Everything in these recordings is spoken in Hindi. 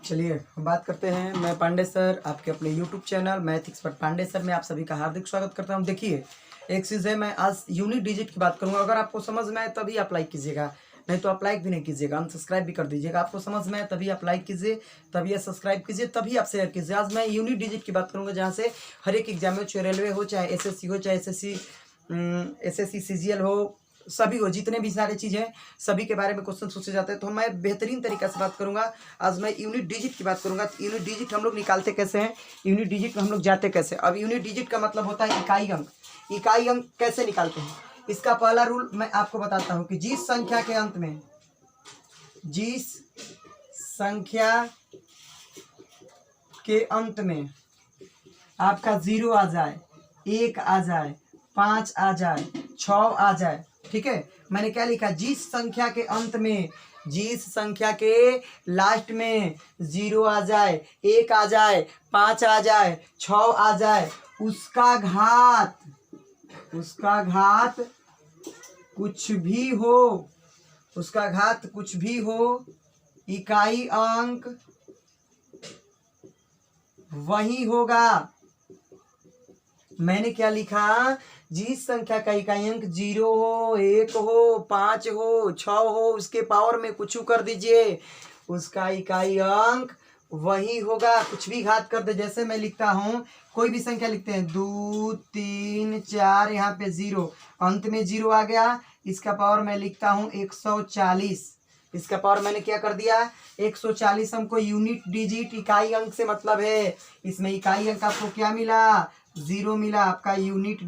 चलिए हम बात करते हैं। मैं पांडे सर, आपके अपने YouTube channel math expert Pandey sir में आप सभी का हार्दिक स्वागत करता हूं। देखिए, एक चीज़ है, मैं आज यूनिट डिजिट की बात करूंगा। अगर आपको समझ में आए तभी आप लाइक कीजिएगा, नहीं तो आप लाइक भी नहीं कीजिएगा, अनसब्सक्राइब भी कर दीजिएगा। आपको समझ में आए तभी आप लाइक कीजिए, तभी आप सब्सक्राइब कीजिए, तभी आप शेयर कीजिए। आज मैं यूनिट डिजिट की बात करूँगा, जहाँ से हर एक एग्जाम में, चाहे रेलवे हो, चाहे एसएससी हो, चाहे एसएससी सीजीएल हो, सभी हो, जितने भी सारे चीज़ हैं सभी के बारे में क्वेश्चन पूछे जाते हैं। तो मैं बेहतरीन तरीका से बात करूंगा। आज मैं यूनिट डिजिट की बात करूंगा। तो यूनिट डिजिट हम लोग निकालते कैसे हैं, यूनिट डिजिट में हम लोग जाते कैसे। अब यूनिट डिजिट का मतलब होता है इकाई अंक। इकाई अंक कैसे निकालते हैं, इसका पहला रूल मैं आपको बताता हूँ कि जिस संख्या के अंत में, जिस संख्या के अंत में आपका 0 आ जाए, 1 आ जाए, 5 आ जाए, 6 आ जाए, ठीक है। मैंने क्या लिखा, जिस संख्या के अंत में, जिस संख्या के लास्ट में 0 आ जाए, 1 आ जाए, 5 आ जाए, 6 आ जाए, उसका घात कुछ भी हो, उसका घात कुछ भी हो, इकाई अंक वही होगा। मैंने क्या लिखा, जिस संख्या का इकाई अंक 0 हो, 1 हो, 5 हो, 6 हो, उसके पावर में कुछ कर दीजिए, उसका इकाई अंक वही होगा। कुछ भी घात कर दे, जैसे मैं लिखता हूँ, कोई भी संख्या लिखते हैं, 2, 3, 4, यहाँ पे 0, अंत में 0 आ गया, इसका पावर मैं लिखता हूँ 140। इसका पावर मैंने क्या कर दिया, 140। हमको यूनिट डिजिट इकाई अंक से मतलब है। इसमें इकाई अंक आपको क्या मिला, 0 मिला। आपका यूनिट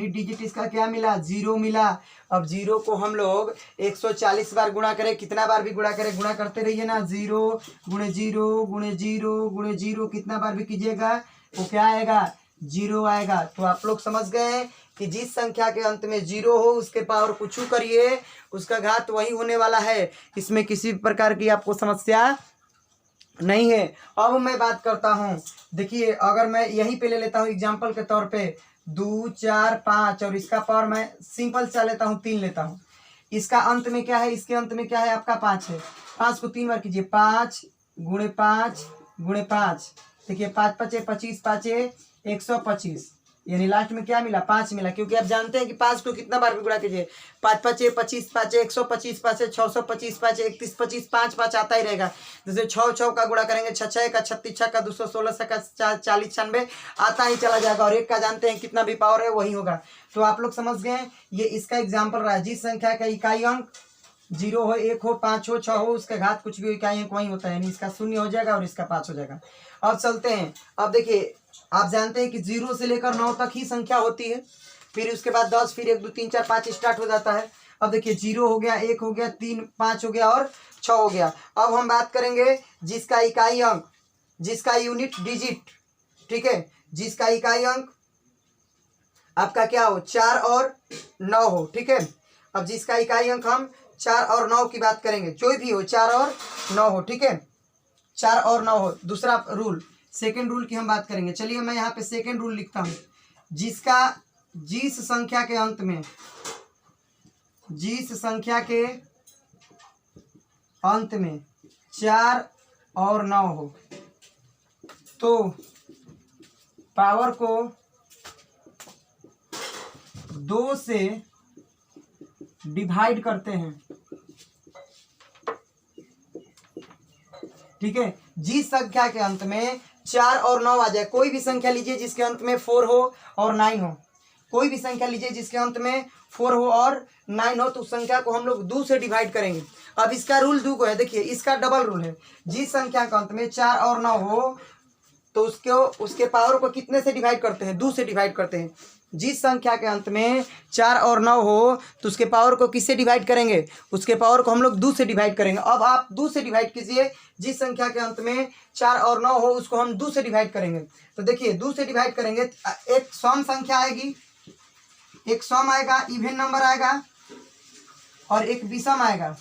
डिजिट इसका क्या मिला, 0 मिला। अब 0 को हम लोग 140 बार गुणा करें, कितना बार भी गुणा करें, गुणा करते रहिए ना, 0 गुणे 0 गुणे 0 गुणे 0, कितना बार भी कीजिएगा वो क्या आएगा, 0 आएगा। तो आप लोग समझ गए कि जिस संख्या के अंत में 0 हो, उसके पावर कुछ करिए, उसका घात वही होने वाला है। इसमें किसी प्रकार की आपको समस्या नहीं है। अब मैं बात करता हूँ, देखिए, अगर मैं यहीं पे ले लेता हूँ एग्जाम्पल के तौर पे 2, 4, 5, और इसका पावर मैं सिंपल चा लेता हूँ, 3 लेता हूँ। इसका अंत में क्या है, इसके अंत में क्या है, आपका 5 है। 5 को 3 बार कीजिए, 5 गुणे 5 गुणे 5, देखिए 5 5 25, 5 125, यानी लास्ट में क्या मिला, 5 मिला। क्योंकि आप जानते हैं कि 5 को कितना बार भी गुणा कीजिए, 5 5 25, 5 125, 5 625, 5 31 25, 5 5 आता ही रहेगा। जैसे 6 6 का गुणा करेंगे, 6 6 का 36, 6 का 216, 6 का 40 96 आता ही चला जाएगा। और एक का जानते हैं कितना भी पावर है वही होगा। तो आप लोग समझ गए, ये इसका एग्जाम्पल रहा। जिस संख्या का इकाई अंक 0 हो, 1 हो, 5 हो, 6 हो, उसका घात कुछ भी इकाई अंक वही होता है, यानी इसका 0 हो जाएगा और इसका 5 हो जाएगा। अब चलते हैं। अब देखिए, आप जानते हैं कि 0 से लेकर 9 तक ही संख्या होती है, फिर उसके बाद 10, फिर 1 2 3 4 5 स्टार्ट हो जाता है। अब देखिए, 0 हो गया, 1 हो गया, 3 5 हो गया और 6 हो गया। अब हम बात करेंगे जिसका इकाई अंक, जिसका यूनिट डिजिट, ठीक है, जिसका इकाई अंक आपका क्या हो, 4 और 9 हो, ठीक है। अब जिसका इकाई अंक हम 4 और 9 की बात करेंगे, कोई भी हो, 4 और 9 हो, ठीक है, 4 और 9 हो। दूसरा रूल, सेकेंड रूल की हम बात करेंगे। चलिए मैं यहाँ पे सेकेंड रूल लिखता हूँ, जिस संख्या के अंत में, जिस संख्या के अंत में 4 और 9 हो, तो पावर को 2 से डिवाइड करते हैं, ठीक है। जिस संख्या के अंत में 4 और 9 आ जाए, कोई भी संख्या लीजिए जिसके अंत में 4 हो और 9 हो, कोई भी संख्या लीजिए जिसके अंत में 4 हो और 9 हो, तो उस संख्या को हम लोग 2 से डिवाइड करेंगे। अब इसका रूल 2 को है, देखिए इसका डबल रूल है। जिस संख्या के अंत में 4 और 9 हो, तो उसके पावर को कितने से डिवाइड करते हैं, 2 से डिवाइड करते हैं। जिस संख्या के अंत में 4 और 9 हो, तो उसके पावर को किससे डिवाइड करेंगे, उसके पावर को हम लोग 2 से डिवाइड करेंगे। अब आप 2 से डिवाइड कीजिए, जिस संख्या के अंत में 4 और 9 हो उसको हम 2 से डिवाइड करेंगे। तो देखिए 2 से डिवाइड करेंगे, एक सम संख्या आएगी, एक सम आएगा, इवन नंबर आएगा, और एक विषम आएगा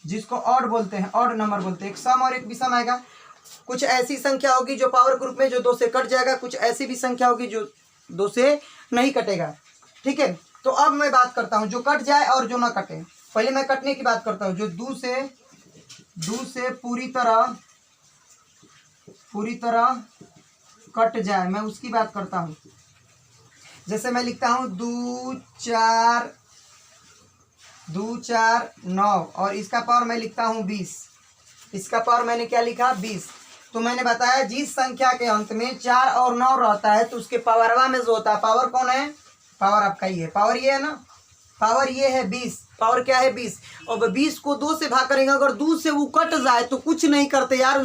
जिसको ऑड बोलते हैं, ऑड नंबर बोलते हैं। एक सम और एक विषम आएगा। कुछ ऐसी संख्या होगी जो पावर ग्रुप में जो 2 से कट जाएगा, कुछ ऐसी भी संख्या होगी जो 2 से नहीं कटेगा, ठीक है। तो अब मैं बात करता हूं जो कट जाए और जो ना कटे। पहले मैं कटने की बात करता हूं, जो 2 से 2 से पूरी तरह कट जाए, मैं उसकी बात करता हूँ। जैसे मैं लिखता हूँ 2 4 9 और इसका पावर मैं लिखता हूँ 20। इसका पावर मैंने क्या लिखा 20। तो मैंने बताया जिस संख्या के अंत में 4 और 9 रहता है तो उसके पावरवा में जो होता है, पावर कौन है, पावर आपका ये है, पावर ये है ना, पावर ये है 20, पावर क्या है 20। और 20 को 2 से भाग करेंगे, अगर 2 से वो कट जाए तो कुछ नहीं करते यार,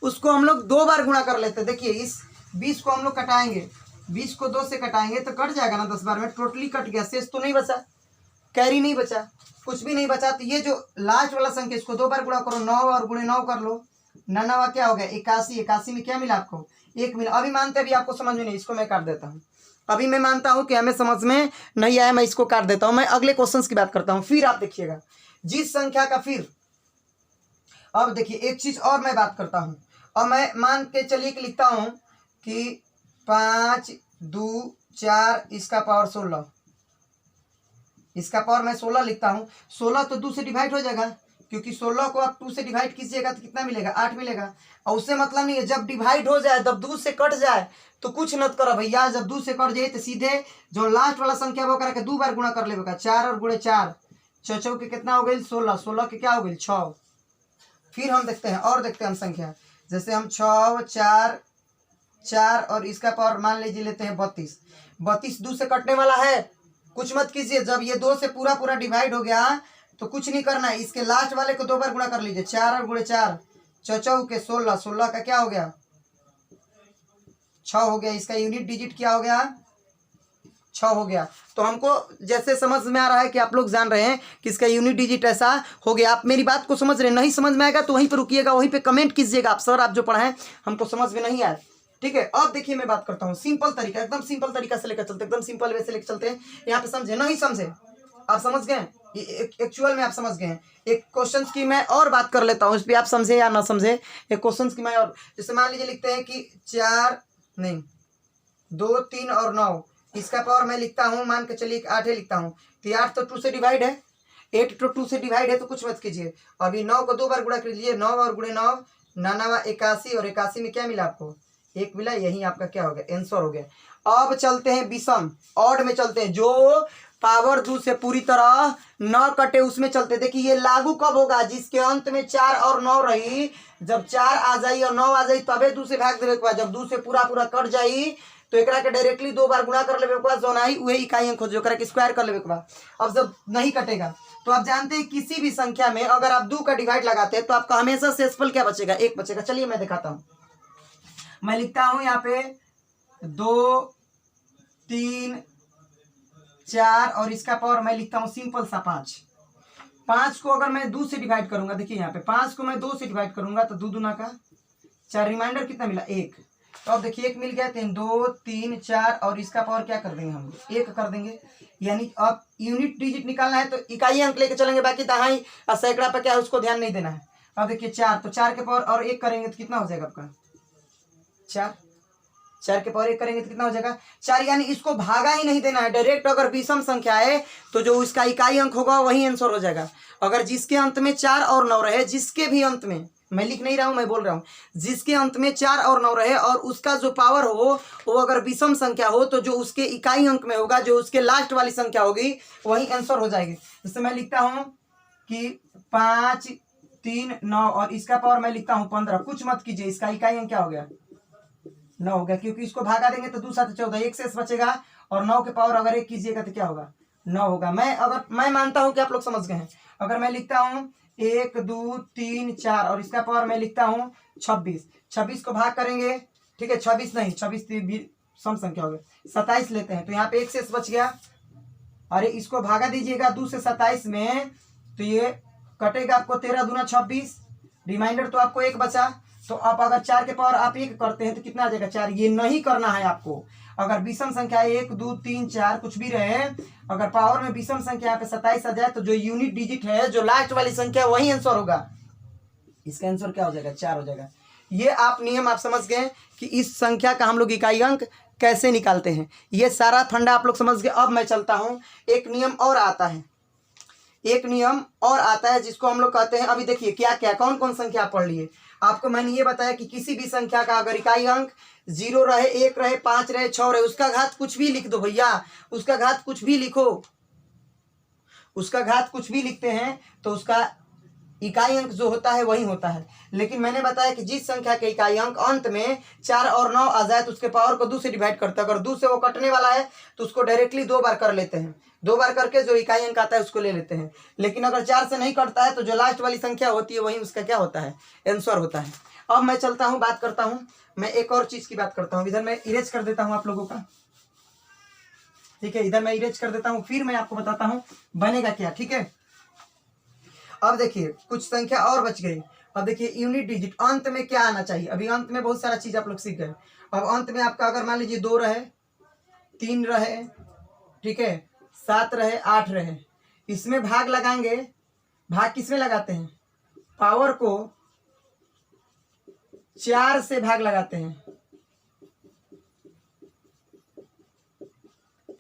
उसको हम लोग 2 बार गुणा कर लेते। देखिए इस 20 को हम लोग कटाएंगे, 20 को 2 से कटाएंगे तो कट जाएगा ना 10 बार में, टोटली कट गया, शेष तो नहीं बचा, कैरी नहीं बचा, कुछ भी नहीं बचा। तो ये जो लास्ट वाला संख्या इसको 2 बार गुणा करो, 9 और गुणे 9 कर लो, 9 क्या हो गया 81। 81 में क्या मिला आपको 1 मिला। अभी मानते अभी आपको समझ में नहीं, इसको मैं काट देता हूँ। अभी मैं मानता हूँ कि हमें समझ में नहीं आया, मैं इसको काट देता हूँ, मैं अगले क्वेश्चंस की बात करता हूँ। फिर आप देखिएगा जिस संख्या का फिर, अब देखिए एक चीज और मैं बात करता हूँ। और मैं मान के चलिए कि लिखता हूँ कि 5 2 4 इसका पावर 16, इसका पावर मैं 16 लिखता हूँ। 16 तो 2 से डिवाइड हो जाएगा, क्योंकि 16 को आप 2 से डिवाइड कीजिएगा तो कितना मिलेगा 8 मिलेगा। और उससे मतलब नहीं है, जब डिवाइड हो जाए जब 2 से कट जाए तो कुछ मत करो भैया, जब 2 से कट जाए तो सीधे जो लास्ट वाला संख्या वो करके 2 बार गुणा कर लेगा। 4 और गुणे 4, 6 के कितना हो गई 16, 16 के क्या हो गई 6। फिर हम देखते हैं और देखते हैं हम संख्या, जैसे हम 6 4 4 और इसका पावर मान लीजिए लेते हैं 32। 32 2 से कटने वाला है, कुछ मत कीजिए, जब ये 2 से पूरा डिवाइड हो गया तो कुछ नहीं करना है, इसके लास्ट वाले को 2 बार गुणा कर लीजिए। 4 और गुणे 4, 6 के 16, 16 का क्या हो गया 6 हो गया। इसका यूनिट डिजिट क्या हो गया 6 हो गया। तो हमको जैसे समझ में आ रहा है कि आप लोग जान रहे हैं कि इसका यूनिट डिजिट ऐसा हो गया। आप मेरी बात को समझ रहे हैं, नहीं समझ में आएगा तो वहीं पर रुकिएगा, वहीं पे कमेंट कीजिएगा, आप सर आप जो पढ़ाएं हमको समझ में नहीं आया, ठीक है। अब देखिए मैं बात करता हूँ सिंपल तरीका, एकदम सिंपल तरीका से लेकर चलते, एकदम सिंपल वे से लेकर चलते हैं। यहाँ पे समझे नहीं समझे, आप समझ गए, एक्चुअल में आप समझ गए हैं। एक क्वेश्चन की मैं और बात कर लेता हूँ, इस पर आप समझे या ना समझे, एक क्वेश्चन की मैं और, जैसे मान लीजिए लिखते हैं कि 2 3 और 9, इसका पावर मैं लिखता हूँ, मान के चलिए 8 लिखता हूँ। तो 8 तो 2 से डिवाइड है, 8 तो 2 से डिवाइड है, तो कुछ मत कीजिए। अभी 9 को 2 बार गुणा कर लीजिए, 9 और गुणे 9, 9 81 और 81 में क्या मिला आपको 1 मिला, यही आपका क्या हो गया आंसर हो गया। अब चलते हैं विषम ऑड में चलते हैं, जो पावर 2 से पूरी तरह न कटे उसमें चलते। देखिए ये लागू कब होगा, जिसके अंत में 4 और 9 रही, जब 4 आ जाई और 9 आ जाई तबे 2 से भाग देवे के बाद, जब 2 से पूरा कट जाई तो एकरा के डायरेक्टली 2 बार गुणा कर लेवे के बाद, जो आई वही इकाई अंक खोजो, एकरा के स्क्वायर कर लेवे के बाद। अब जब नहीं कटेगा तो आप जानते हैं किसी भी संख्या में अगर आप 2 का डिवाइड लगाते हैं तो आपका हमेशा शेषफल क्या बचेगा 1 बचेगा। चलिए मैं दिखाता हूँ, मैं लिखता हूं यहाँ पे 2 3 4 और इसका पावर मैं लिखता हूं सिंपल सा 5। 5 को अगर मैं 2 से डिवाइड करूंगा, देखिए यहाँ पे 5 को मैं 2 से डिवाइड करूंगा तो 2 दूना का 4, रिमाइंडर कितना मिला 1। तो अब देखिए 1 मिल गया, 2 3 4 और इसका पावर क्या कर देंगे हम 1 कर देंगे। यानी अब यूनिट डिजिट निकालना है तो इकाई अंक लेके चलेंगे, बाकी दहाई और सैकड़ा पे क्या है उसको ध्यान नहीं देना है। अब देखिए 4, तो 4 के पावर और 1 करेंगे तो कितना हो जाएगा आपका 4 के पावर 1 करेंगे तो कितना हो जाएगा 4। यानी इसको भागा ही नहीं देना है, डायरेक्ट अगर विषम संख्या है तो जो उसका इकाई अंक होगा वही आंसर हो जाएगा। अगर जिसके अंत में 4 और 9 रहे, जिसके भी अंत में, मैं लिख नहीं रहा हूं मैं बोल रहा हूं, जिसके अंत में 4 और 9 रहे और उसका जो पावर हो वो अगर विषम संख्या हो तो जो उसके इकाई अंक में होगा, जो उसके लास्ट वाली संख्या होगी वही आंसर हो जाएगी। जैसे मैं लिखता हूं कि 5 3 9 और इसका पावर मैं लिखता हूं 15, कुछ मत कीजिए, इसका इकाई अंक क्या हो गया 9 हो गया, क्योंकि इसको भागा देंगे तो 2 7 14, 1 शेष बचेगा और 9 के पावर अगर 1 कीजिएगा तो क्या होगा 9 होगा। मैं मानता हूं कि आप लोग समझ गए हैं। अगर मैं लिखता हूं 1 2 3 4 और इसका पावर मैं लिखता हूं 26, 26 को भाग करेंगे, ठीक है 26 नहीं 26 भी सम संख्या हो गया, 27 लेते हैं तो यहाँ पे 1 शेष बच गया। अरे इसको भागा दीजिएगा 2 से 27 में तो ये कटेगा आपको 13 दूना 26, रिमाइंडर तो आपको 1 बचा। तो आप अगर 4 के पावर आप 1 करते हैं तो कितना आ जाएगा 4। ये नहीं करना है आपको, अगर विषम संख्या 1 2 3 4 कुछ भी रहे, अगर पावर में विषम संख्या यहाँ पे 27 आ जाए तो जो यूनिट डिजिट है, जो लास्ट वाली संख्या वही आंसर होगा, इसका आंसर क्या हो जाएगा 4 हो जाएगा। ये आप नियम आप समझ गए कि इस संख्या का हम लोग इकाई अंक कैसे निकालते हैं, ये सारा फंडा आप लोग समझ गए। अब मैं चलता हूं, एक नियम और आता है, एक नियम और आता है जिसको हम लोग कहते हैं, अभी देखिए क्या क्या कौन कौन संख्या आप पढ़ लिए। आपको मैंने ये बताया कि किसी भी संख्या का अगर इकाई अंक 0 रहे, 1 रहे, 5 रहे, 6 रहे, उसका घात कुछ भी लिख दो भैया, उसका घात कुछ भी लिखो, उसका घात कुछ भी लिखते हैं तो उसका इकाई अंक जो होता है वही होता है। लेकिन मैंने बताया कि जिस संख्या के इकाई अंक अंत में 4 और 9 आ जाए तो उसके पावर को 2 से डिवाइड करते हैं। अगर 2 से वो कटने वाला है तो उसको डायरेक्टली 2 बार कर लेते हैं, 2 बार करके जो इकाई अंक आता है उसको ले लेते हैं। लेकिन अगर 4 से नहीं कटता है तो जो लास्ट वाली संख्या होती है वही उसका क्या होता है, आंसर होता है। अब मैं चलता हूँ, बात करता हूँ, मैं एक और चीज की बात करता हूँ। इधर मैं इरेज कर देता हूँ आप लोगों का, ठीक है, इधर मैं इरेज कर देता हूँ, फिर मैं आपको बताता हूँ बनेगा क्या, ठीक है। अब देखिए कुछ संख्या और बच गई। अब देखिए यूनिट डिजिट अंत में क्या आना चाहिए। अभी अंत में बहुत सारा चीज आप लोग सीख गए। अब अंत में आपका अगर मान लीजिए 2 रहे, 3 रहे, ठीक है, 7 रहे, 8 रहे, इसमें भाग लगाएंगे। भाग किसमें लगाते हैं, पावर को 4 से भाग लगाते हैं।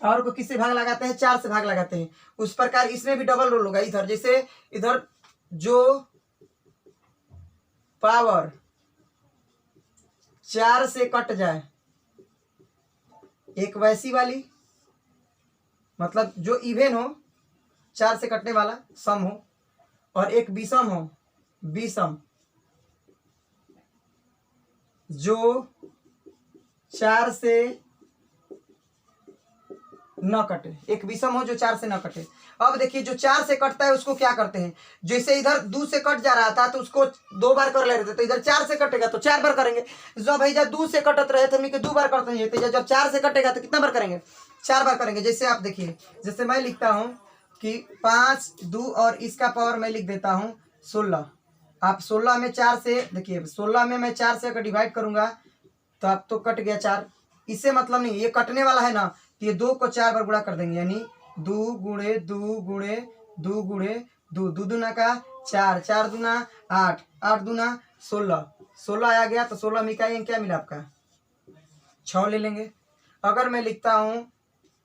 पावर को किससे भाग लगाते हैं, 4 से भाग लगाते हैं। उस प्रकार इसमें भी डबल रोल होगा। इधर जैसे इधर जो पावर 4 से कट जाए, एक वैसी वाली, मतलब जो इवेन हो 4 से कटने वाला सम हो, और एक विषम हो, विषम जो 4 से न कटे, एक विषम हो जो 4 से न कटे। अब देखिए जो 4 से कटता है उसको क्या करते हैं, जैसे इधर 2 से कट जा रहा था तो उसको 2 बार कर ले रहे थे, तो इधर 4 से कटेगा तो 4 बार करेंगे। जब भैया 2 से कटत रहे थे हम 2 बार करते हैं, तो जब 4 से कटेगा तो कितना बार करेंगे, 4 बार करेंगे। जैसे आप देखिए, जैसे मैं लिखता हूँ कि 5 2 और इसका पावर मैं लिख देता हूँ 16। आप 16 में 4 से देखिए, 16 में मैं 4 से अगर डिवाइड करूंगा तो आप तो कट गया 4। इससे मतलब नहीं, ये कटने वाला है ना, ये 2 को 4 बार गुणा कर देंगे, यानी 2 गुणे 2 गुणे 2 गुणे 2, 2 दूना का 4, 4 दूना 8, 8 दूना 16, 16 आ गया। तो 16 में इकाई क्या मिला आपका, 6 ले लेंगे। अगर मैं लिखता हूँ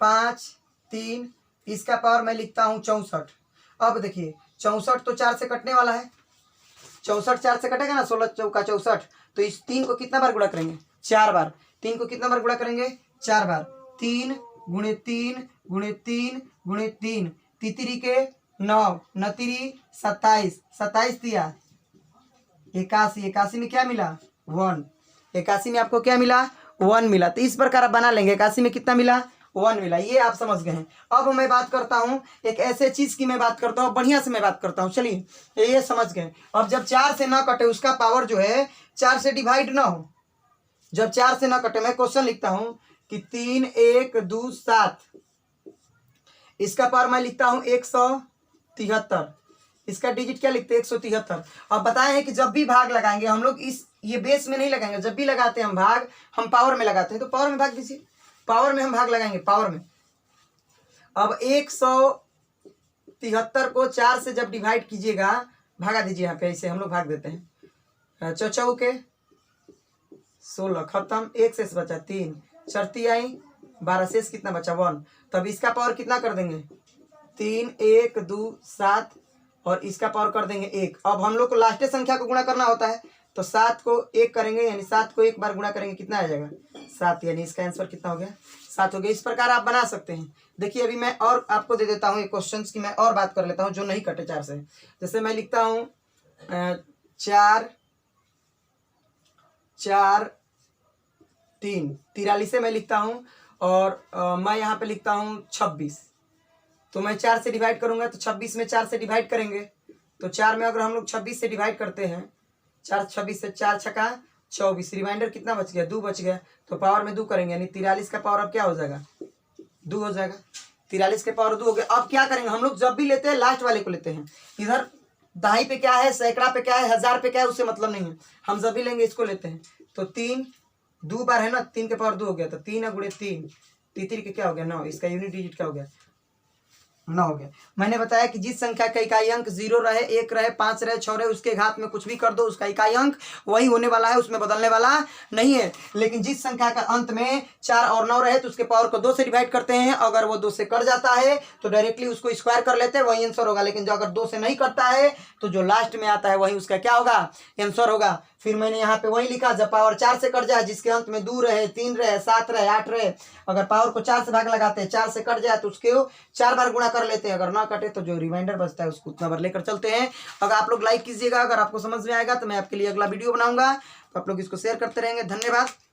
5 3, इसका पावर मैं लिखता हूँ 64। अब देखिए 64 तो 4 से कटने वाला है, 64 4 से कटेगा ना, 16 चौका 64। तो इस 3 को कितना बार गुणा करेंगे, 4 बार। 3 को कितना बार गुणा करेंगे, 4 बार। 3 गुणे 3 गुणे 3 गुणे 3, तितरी के 9, नतिरी 27, 27 दिया 81, 81 में क्या मिला 1, 81 में आपको क्या मिला 1 मिला। तो इस प्रकार आप बना लेंगे, 81 में कितना मिला 1 मिला। ये आप समझ गए हैं। अब मैं बात करता हूँ एक ऐसे चीज की, मैं बात करता हूँ बढ़िया से, मैं बात करता हूँ, चलिए ये समझ गए। अब जब 4 से ना कटे, उसका पावर जो है 4 से डिवाइड ना हो, जब 4 से ना कटे, मैं क्वेश्चन लिखता हूँ कि 3 1 2 7, इसका पावर मैं लिखता हूँ 173, इसका डिजिट क्या लिखते हैं 173। अब बताए हैं कि जब भी भाग लगाएंगे हम लोग इस ये बेस में नहीं लगाएंगे, जब भी लगाते हैं हम भाग, हम पावर में लगाते हैं। तो पावर में भाग दीजिए, पावर में हम भाग लगाएंगे, पावर में। अब 173 को 4 से जब डिवाइड कीजिएगा, भागा दीजिए, यहाँ पे ऐसे हम लोग भाग देते हैं। चौचौ के 16 खत्म, 1 शेष बचा 3, चरती आई 12, शेष कितना बचा 1। तब इसका पावर कितना कर देंगे 3 1 2 7, और इसका पावर कर देंगे 1। अब हम लोग को लास्ट संख्या को गुणा करना होता है, तो 7 को 1 करेंगे, यानी 7 को 1 बार गुणा करेंगे, कितना आ जाएगा 7, यानी इसका आंसर कितना हो गया 7 हो गया। इस प्रकार आप बना सकते हैं। देखिए अभी मैं और आपको दे देता हूँ एक क्वेश्चन की, मैं और बात कर लेता हूँ जो नहीं कटे 4 से। जैसे मैं लिखता हूँ 4 4 3, 43 से मैं लिखता हूँ, और मैं यहाँ पे लिखता हूँ 26। तो मैं 4 से डिवाइड करूंगा तो 26 में 4 से डिवाइड करेंगे, तो 4 में अगर हम लोग 26 से डिवाइड करते हैं, 4 26 से 4 छका 24, रिमाइंडर कितना बच गया 2 बच गया। तो पावर में 2 करेंगे, यानी 43 का पावर अब क्या हो जाएगा 2 हो जाएगा। 43 के पावर 2 हो गया। अब क्या करेंगे हम लोग, जब भी लेते हैं लास्ट वाले को लेते हैं। इधर दहाई पे क्या है, सैकड़ा पे क्या है, हजार पे क्या है, उससे मतलब नहीं है, हम जब भी लेंगे इसको लेते हैं। तो 3 2 बार है ना, 3 के पावर 2 हो गया, तो 3 गुणे 3, तीसरी के क्या हो गया 9, इसका यूनिट डिजिट क्या हो गया ना हो गया। मैंने बताया कि जिस संख्या का इकाई अंक 0 रहे, 1 रहे, 5 रहे, 6 रहे, उसके घात में कुछ भी कर दो, उसका इकाई अंक वही होने वाला है, उसमें बदलने वाला नहीं है। लेकिन जिस संख्या का अंत में 4 और 9 रहे तो उसके पावर को 2 से डिवाइड करते हैं, अगर वो 2 से कट जाता है तो डायरेक्टली उसको स्क्वायर कर लेते हैं, वही आंसर होगा। लेकिन जो अगर 2 से नहीं कटता है तो जो लास्ट में आता है वही उसका क्या होगा, आंसर होगा। फिर मैंने यहाँ पे वही लिखा, जब पावर 4 से कट जाए, जिसके अंत में 2 रहे, 3 रहे, 7 रहे, 8 रहे, अगर पावर को 4 से भाग लगाते हैं, 4 से कट जाए तो उसके 4 बार गुणा कर लेते हैं, अगर ना कटे तो जो रिमाइंडर बचता है उसको उतना बार लेकर चलते हैं। अगर आप लोग लाइक कीजिएगा, अगर आपको समझ में आएगा तो मैं आपके लिए अगला वीडियो बनाऊंगा, तो आप लोग इसको शेयर करते रहेंगे। धन्यवाद।